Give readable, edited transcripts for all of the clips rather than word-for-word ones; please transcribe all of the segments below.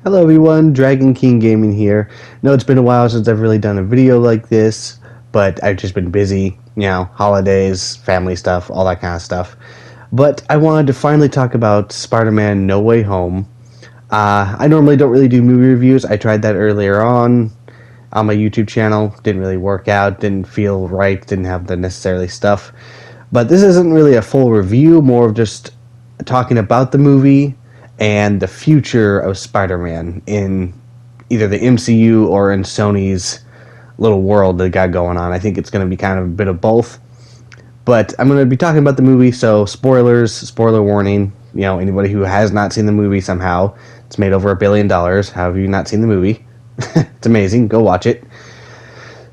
Hello everyone, Dragon King Gaming here. No, it's been a while since I've really done a video like this, but I've just been busy, holidays, family stuff, all that kind of stuff. But I wanted to finally talk about Spider-Man No Way Home. I normally don't really do movie reviews. I tried that earlier on my YouTube channel. Didn't really work out, didn't feel right, didn't have the necessary stuff. But this isn't really a full review, more of just talking about the movie and the future of Spider-Man in either the MCU or in Sony's little world they got going on. I think it's going to be kind of a bit of both. But I'm going to be talking about the movie, so spoilers, spoiler warning. Anybody who has not seen the movie somehow, it's made over $1 billion. How have you not seen the movie? It's amazing. Go watch it.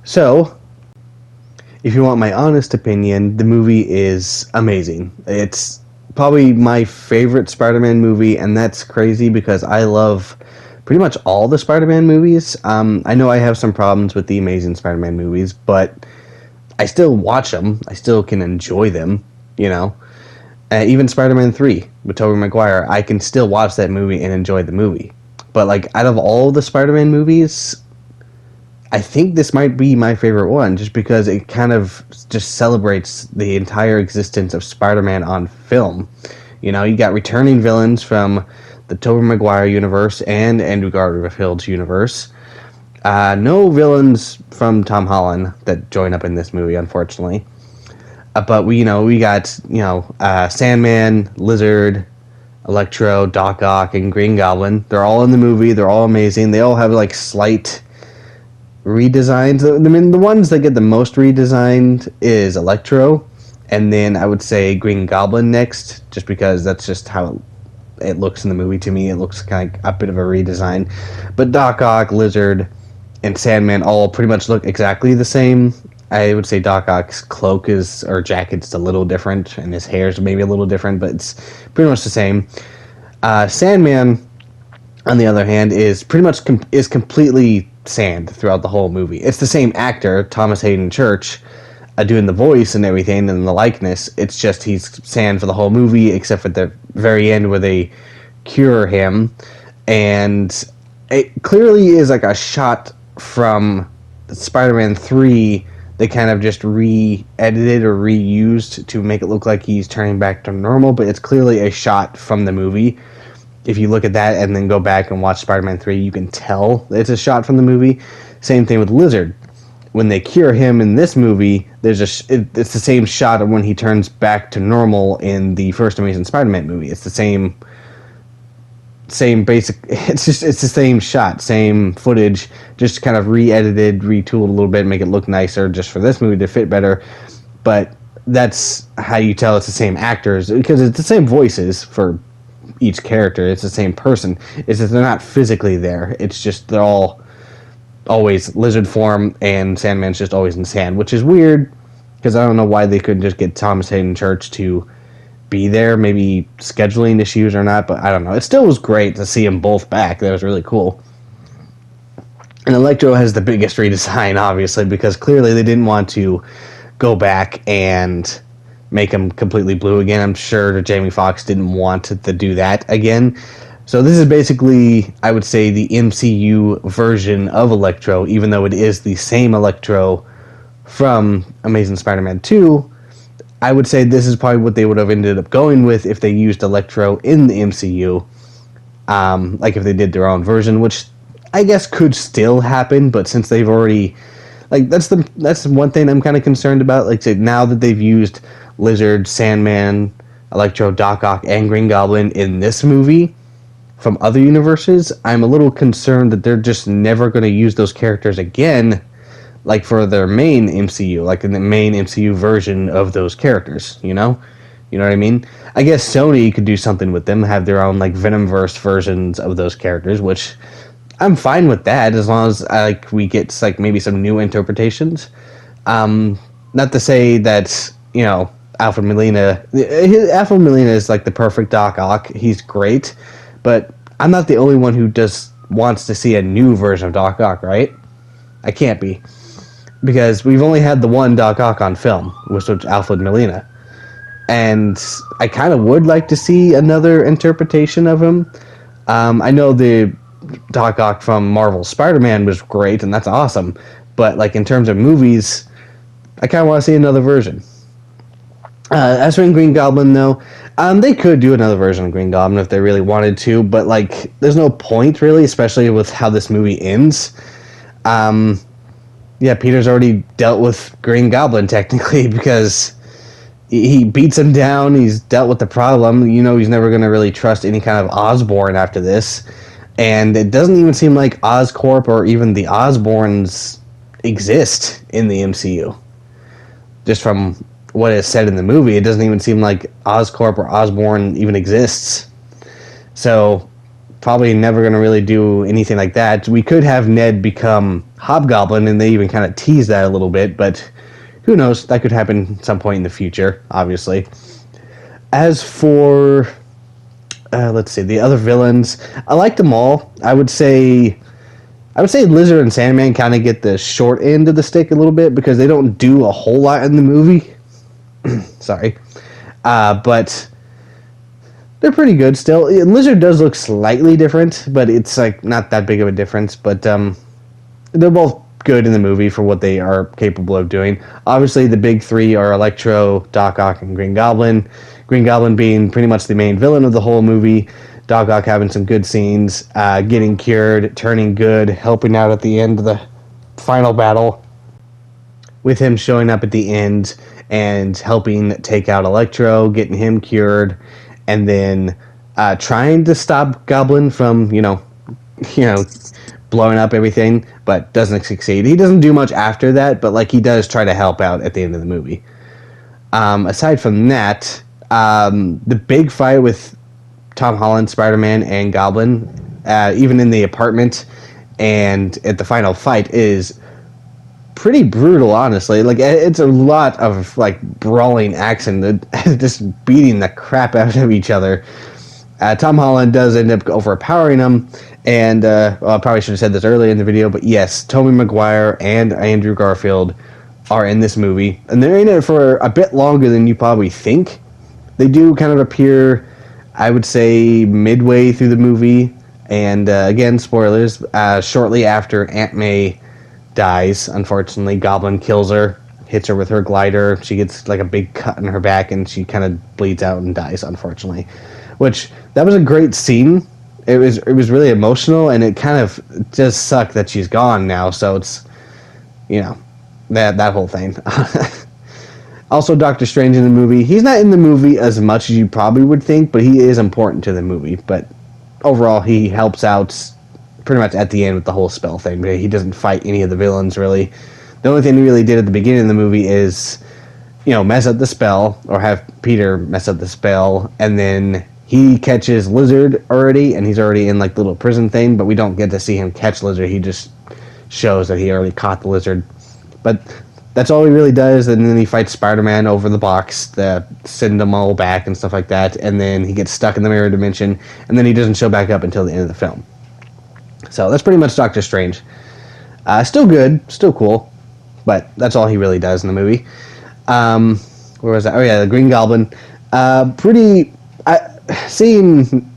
So, if you want my honest opinion, the movie is amazing. It's probably my favorite Spider-Man movie, and that's crazy because I love pretty much all the Spider-Man movies. I know I have some problems with the Amazing Spider-Man movies, but I still watch them. I still can enjoy them. Even Spider-Man 3 with Tobey Maguire, I can still watch that movie and enjoy the movie. But, out of all the Spider-Man movies, I think this might be my favorite one just because it kind of just celebrates the entire existence of Spider-Man on film. You got returning villains from the Tobey Maguire universe and Andrew Garfield's universe. No villains from Tom Holland that join up in this movie, unfortunately. But we got Sandman, Lizard, Electro, Doc Ock, and Green Goblin. They're all in the movie. They're all amazing. They all have slight redesigns. The ones that get the most redesigned is Electro, and then I would say Green Goblin next, just because that's just how it looks in the movie to me. It looks kind of a bit of a redesign. But Doc Ock, Lizard, and Sandman all pretty much look exactly the same. I would say Doc Ock's cloak or jacket's a little different, and his hair's maybe a little different, but it's pretty much the same. Sandman, on the other hand, is pretty much is completely sand throughout the whole movie. It's the same actor, Thomas Hayden Church, doing the voice and everything and the likeness. It's just he's sand for the whole movie, except for the very end where they cure him. And it clearly is a shot from Spider-Man 3. They kind of just re-edited or reused to make it look like he's turning back to normal, but it's clearly a shot from the movie. If you look at that and then go back and watch Spider-Man 3, you can tell it's a shot from the movie. Same thing with Lizard. When they cure him in this movie, it's the same shot of when he turns back to normal in the first Amazing Spider-Man movie. It's the same basic. It's the same shot, same footage, just kind of re-edited, retooled a little bit, make it look nicer, just for this movie to fit better. But that's how you tell it's the same actors, because it's the same voices for each character. It's the same person. It's that they're not physically there. It's just they're all always Lizard form, and Sandman's just always in sand, which is weird because I don't know why they couldn't just get Thomas Hayden Church to be there. Maybe scheduling issues or not, but I don't know. It still was great to see them both back. That was really cool. And Electro has the biggest redesign, obviously, because clearly they didn't want to go back and make him completely blue again. I'm sure Jamie Foxx didn't want to do that again. So this is basically, I would say, the MCU version of Electro, even though it is the same Electro from Amazing Spider-Man 2. I would say this is probably what they would have ended up going with if they used Electro in the MCU. If they did their own version, which I guess could still happen, but since they've already... that's one thing I'm kind of concerned about. Now that they've used Lizard, Sandman, Electro, Doc Ock, and Green Goblin in this movie from other universes, I'm a little concerned that they're just never going to use those characters again, for their main MCU, in the main MCU version of those characters, You know what I mean? I guess Sony could do something with them, have their own, Venomverse versions of those characters, which I'm fine with that, as long as, we get, maybe some new interpretations. Not to say that, Alfred Molina is, the perfect Doc Ock. He's great, but I'm not the only one who just wants to see a new version of Doc Ock, right? I can't be. Because we've only had the one Doc Ock on film, which was Alfred Molina. And I kind of would like to see another interpretation of him. I know the Doc Ock from Marvel's Spider-Man was great, and that's awesome. But like in terms of movies, I kind of want to see another version. As for Green Goblin, though, they could do another version of Green Goblin if they really wanted to, but like, there's no point really, especially with how this movie ends. Yeah, Peter's already dealt with Green Goblin technically because he beats him down. He's dealt with the problem. You know, he's never going to really trust any kind of Osborn after this, and it doesn't even seem like Oscorp or even the Osborns exist in the MCU. Just from what is said in the movie, it doesn't even seem like Oscorp or Osborn even exists. So, probably never going to really do anything like that. We could have Ned become Hobgoblin, and they even kind of tease that a little bit, but who knows? That could happen some point in the future, obviously. As for, let's see, the other villains, I like them all. I would say Lizard and Sandman kind of get the short end of the stick a little bit because they don't do a whole lot in the movie. Sorry. But they're pretty good still. Lizard does look slightly different, but it's like not that big of a difference. But they're both good in the movie for what they are capable of doing. Obviously, the big three are Electro, Doc Ock, and Green Goblin. Green Goblin being pretty much the main villain of the whole movie. Doc Ock having some good scenes, getting cured, turning good, helping out at the end of the final battle, with him showing up at the end and helping take out Electro, getting him cured, and then trying to stop Goblin from, blowing up everything, but doesn't succeed. He doesn't do much after that, but like he does try to help out at the end of the movie. Aside from that, the big fight with Tom Holland, Spider-Man, and Goblin, even in the apartment and at the final fight, is pretty brutal, honestly. Like, it's a lot of like brawling action, just beating the crap out of each other. Tom Holland does end up overpowering him, and well, I probably should have said this earlier in the video, but yes, Tobey Maguire and Andrew Garfield are in this movie, and they're in it for a bit longer than you probably think. They do kind of appear, I would say, midway through the movie, and again, spoilers, shortly after Aunt May dies, unfortunately, Goblin kills her, hits her with her glider, she gets like a big cut in her back, and she kind of bleeds out and dies, unfortunately. Which, that was a great scene. It was really emotional, and it kind of does suck that she's gone now, so it's, that whole thing. Also, Doctor Strange in the movie. He's not in the movie as much as you probably would think, but he is important to the movie. But overall, he helps out pretty much at the end with the whole spell thing. But he doesn't fight any of the villains, really. The only thing he really did at the beginning of the movie is, mess up the spell, or have Peter mess up the spell, and then he catches Lizard already, and he's already in like the little prison thing, but we don't get to see him catch Lizard. He just shows that he already caught the Lizard. But that's all he really does, and then he fights Spider-Man over the box to send them all back and stuff like that, and then he gets stuck in the mirror dimension, and then he doesn't show back up until the end of the film. So that's pretty much Doctor Strange. Still good, still cool, but that's all he really does in the movie. Where was that? Oh yeah, the Green Goblin. Seeing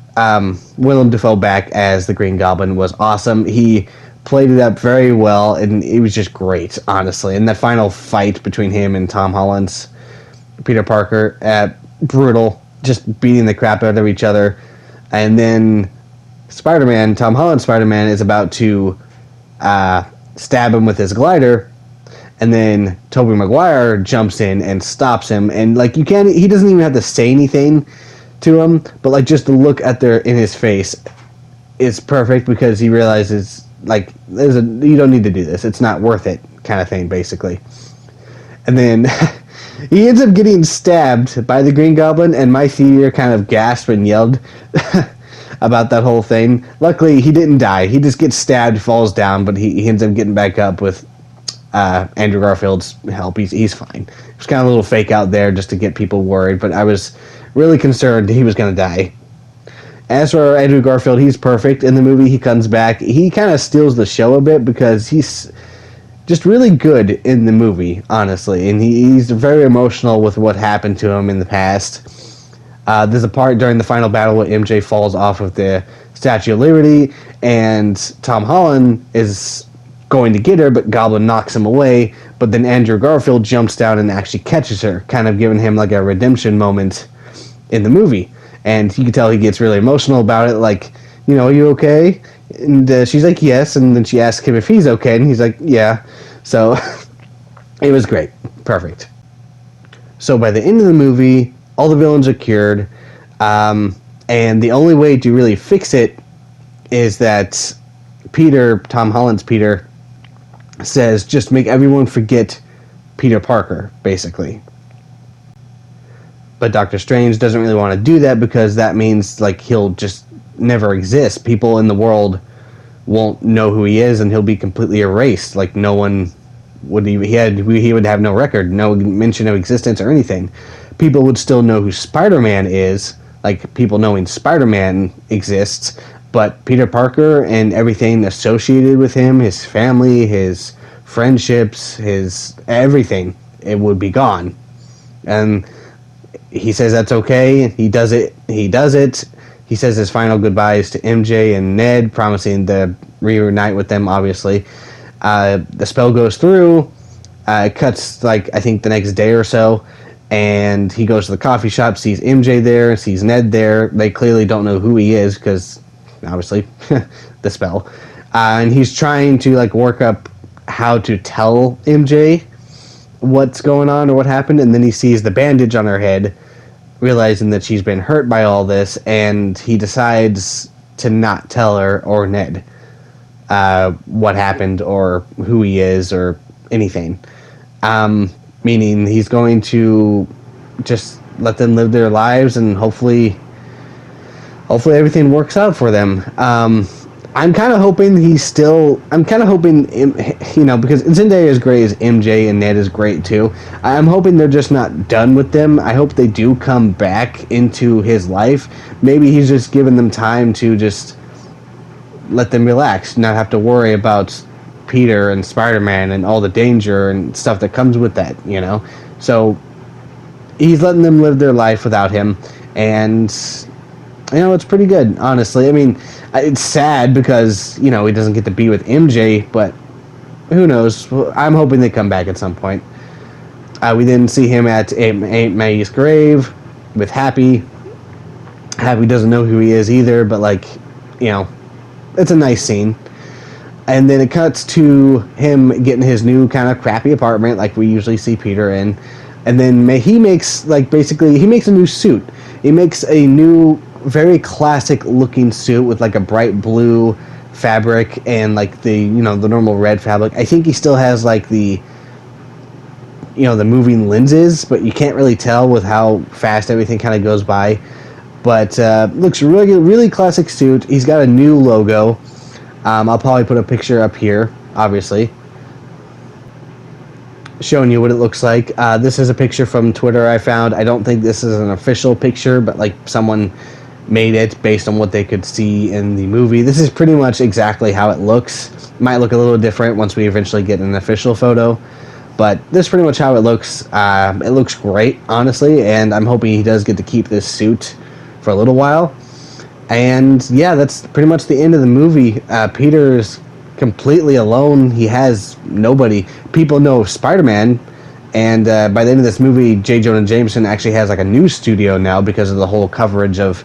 Willem Dafoe back as the Green Goblin was awesome. He played it up very well, and it was just great, honestly. And that final fight between him and Tom Holland's Peter Parker, brutal, just beating the crap out of each other. And then Spider-Man, Tom Holland's Spider-Man, is about to stab him with his glider, and then Tobey Maguire jumps in and stops him, and like he doesn't even have to say anything to him, but like just the look in his face is perfect, because he realizes like you don't need to do this, it's not worth it, kind of thing, basically. And then he ends up getting stabbed by the Green Goblin, and my theater kind of gasped and yelled about that whole thing. Luckily, he didn't die. He just gets stabbed, falls down, but he ends up getting back up with Andrew Garfield's help. He's fine. It was kind of a little fake out there just to get people worried, but I was really concerned he was going to die. As for Andrew Garfield, he's perfect in the movie. He comes back. He kind of steals the show a bit because he's just really good in the movie, honestly. And he's very emotional with what happened to him in the past. There's a part during the final battle where MJ falls off of the Statue of Liberty, and Tom Holland is going to get her, but Goblin knocks him away. But then Andrew Garfield jumps down and actually catches her, kind of giving him like a redemption moment in the movie. And you can tell he gets really emotional about it, like, are you okay? And she's like, yes. And then she asks him if he's okay, and he's like, yeah. So it was great. Perfect. So by the end of the movie, all the villains are cured. And the only way to really fix it is that Tom Holland's Peter, says just make everyone forget Peter Parker, basically. But Doctor Strange doesn't really want to do that because that means like he'll just never exist. People in the world won't know who he is, and he'll be completely erased. Like no one would he would have no record, no mention of existence or anything. People would still know who Spider-Man is, like people knowing Spider-Man exists, but Peter Parker and everything associated with him, his family, his friendships, his everything, it would be gone. And he says that's okay. He does it. He says his final goodbyes to MJ and Ned, promising to reunite with them, obviously. The spell goes through. It cuts, like, I think the next day or so. And he goes to the coffee shop, sees MJ there, sees Ned there. They clearly don't know who he is because, obviously, the spell. And he's trying to, like, work up how to tell MJ what's going on or what happened. And then he sees the bandage on her head, realizing that she's been hurt by all this. And he decides to not tell her or Ned what happened or who he is or anything. Meaning he's going to just let them live their lives and hopefully everything works out for them. I'm kind of hoping because Zendaya is great as MJ and Ned is great too. I'm hoping they're just not done with them. I hope they do come back into his life. Maybe he's just giving them time to just let them relax, not have to worry about Peter and Spider-Man and all the danger and stuff that comes with that, So he's letting them live their life without him, and it's pretty good, honestly. I mean, it's sad because he doesn't get to be with MJ, but who knows? I'm hoping they come back at some point. We then see him at Aunt May's grave with Happy. Happy doesn't know who he is either, but it's a nice scene. And then it cuts to him getting his new kind of crappy apartment like we usually see Peter in. And then he makes a new suit. He makes a new, very classic looking suit with like a bright blue fabric and like the normal red fabric. I think he still has like the moving lenses, but you can't really tell with how fast everything kind of goes by. But looks really, really classic suit. He's got a new logo. I'll probably put a picture up here, obviously, showing you what it looks like. This is a picture from Twitter I found. I don't think this is an official picture, but like someone made it based on what they could see in the movie. This is pretty much exactly how it looks. It might look a little different once we eventually get an official photo, but this is pretty much how it looks. It looks great, honestly, and I'm hoping he does get to keep this suit for a little while. And yeah, that's pretty much the end of the movie. Peter's completely alone. He has nobody. People know Spider-Man, and by the end of this movie, J. Jonah Jameson actually has like a news studio now because of the whole coverage of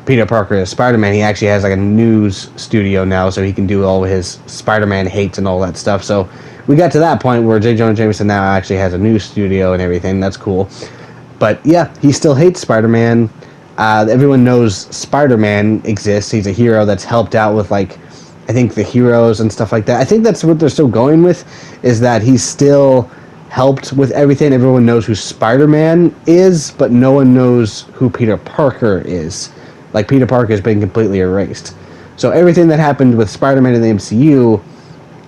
Peter Parker as Spider-Man. He actually has like a news studio now, so he can do all his Spider-Man hates and all that stuff. So we got to that point where J. Jonah Jameson now actually has a news studio and everything. That's cool. But yeah, he still hates Spider-Man. Everyone knows Spider-Man exists. He's a hero that's helped out with, I think the heroes and stuff like that. I think that's what they're still going with, is that he's still helped with everything. Everyone knows who Spider-Man is, but no one knows who Peter Parker is. Like, Peter Parker has been completely erased. So everything that happened with Spider-Man in the MCU,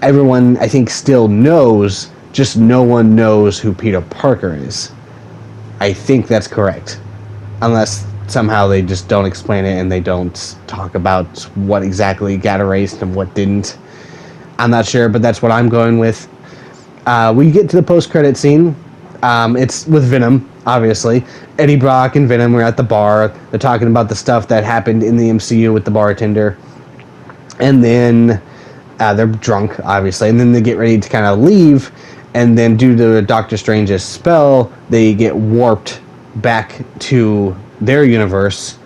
everyone, I think, still knows, just no one knows who Peter Parker is. I think that's correct. Unless somehow they just don't explain it and they don't talk about what exactly got erased and what didn't. I'm not sure, but that's what I'm going with. We get to the post-credit scene. It's with Venom, obviously. Eddie Brock and Venom are at the bar. They're talking about the stuff that happened in the MCU with the bartender. and then they're drunk, obviously, and then they get ready to kind of leave, and then due to Doctor Strange's spell, they get warped back to their universe,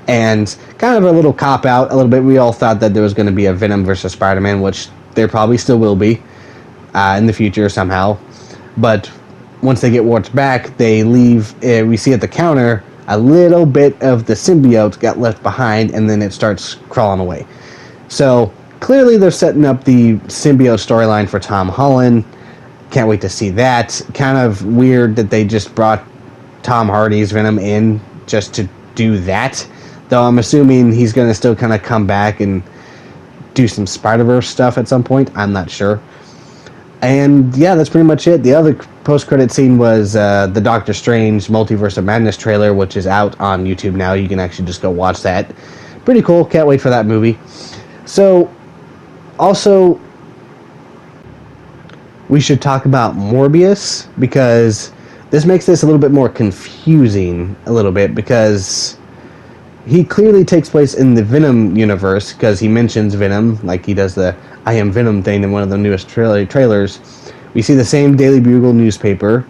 and kind of a little cop out a little bit. We all thought that there was going to be a Venom versus Spider-Man, which there probably still will be in the future somehow, but once they get warped back, they leave. We see at the counter a little bit of the symbiote got left behind, and then it starts crawling away. So clearly they're setting up the symbiote storyline for Tom Holland. Can't wait to see that. Kind of weird that they just brought Tom Hardy's Venom in just to do that. Though I'm assuming he's going to still kind of come back and do some Spider-Verse stuff at some point. I'm not sure. And yeah, that's pretty much it. The other post-credit scene was the Doctor Strange Multiverse of Madness trailer, which is out on YouTube now. You can actually just go watch that. Pretty cool. Can't wait for that movie. So, also, we should talk about Morbius, because this makes this a little bit more confusing a little bit, because he clearly takes place in the Venom universe, because he mentions Venom, like he does the I Am Venom thing in one of the newest trailers. We see the same Daily Bugle newspaper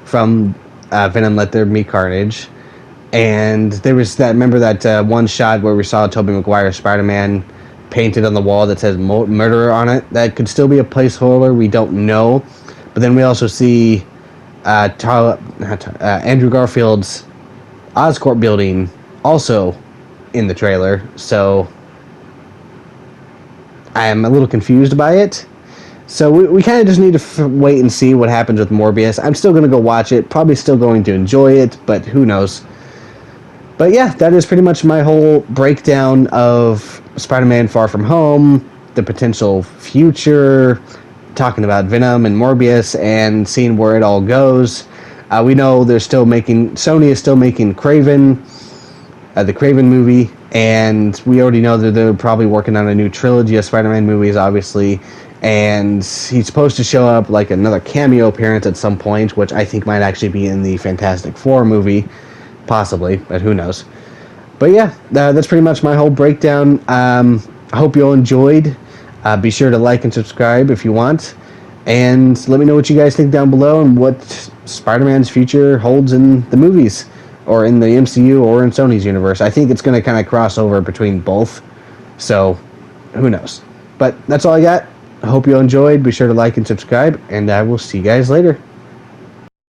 from Venom Let There Be Carnage, and there was that, remember that one shot where we saw Tobey Maguire Spider-Man painted on the wall that says murderer on it? That could still be a placeholder, we don't know. But then we also see Andrew Garfield's Oscorp building also in the trailer, so I am a little confused by it. So we kind of just need to wait and see what happens with Morbius. I'm still going to go watch it, probably still going to enjoy it, but who knows. But yeah, that is pretty much my whole breakdown of Spider-Man Far From Home, the potential future, talking about Venom and Morbius, and seeing where it all goes. We know Sony is still making Kraven, the Kraven movie, and we already know that they're probably working on a new trilogy of Spider-Man movies, obviously, and he's supposed to show up like another cameo appearance at some point, which I think might actually be in the Fantastic Four movie, possibly, but who knows. But yeah, that's pretty much my whole breakdown. I hope you all enjoyed. Be sure to like and subscribe if you want, and let me know what you guys think down below and what Spider-Man's future holds in the movies, or in the MCU, or in Sony's universe. I think it's going to kind of cross over between both, so who knows. But that's all I got. I hope you all enjoyed. Be sure to like and subscribe, and I will see you guys later.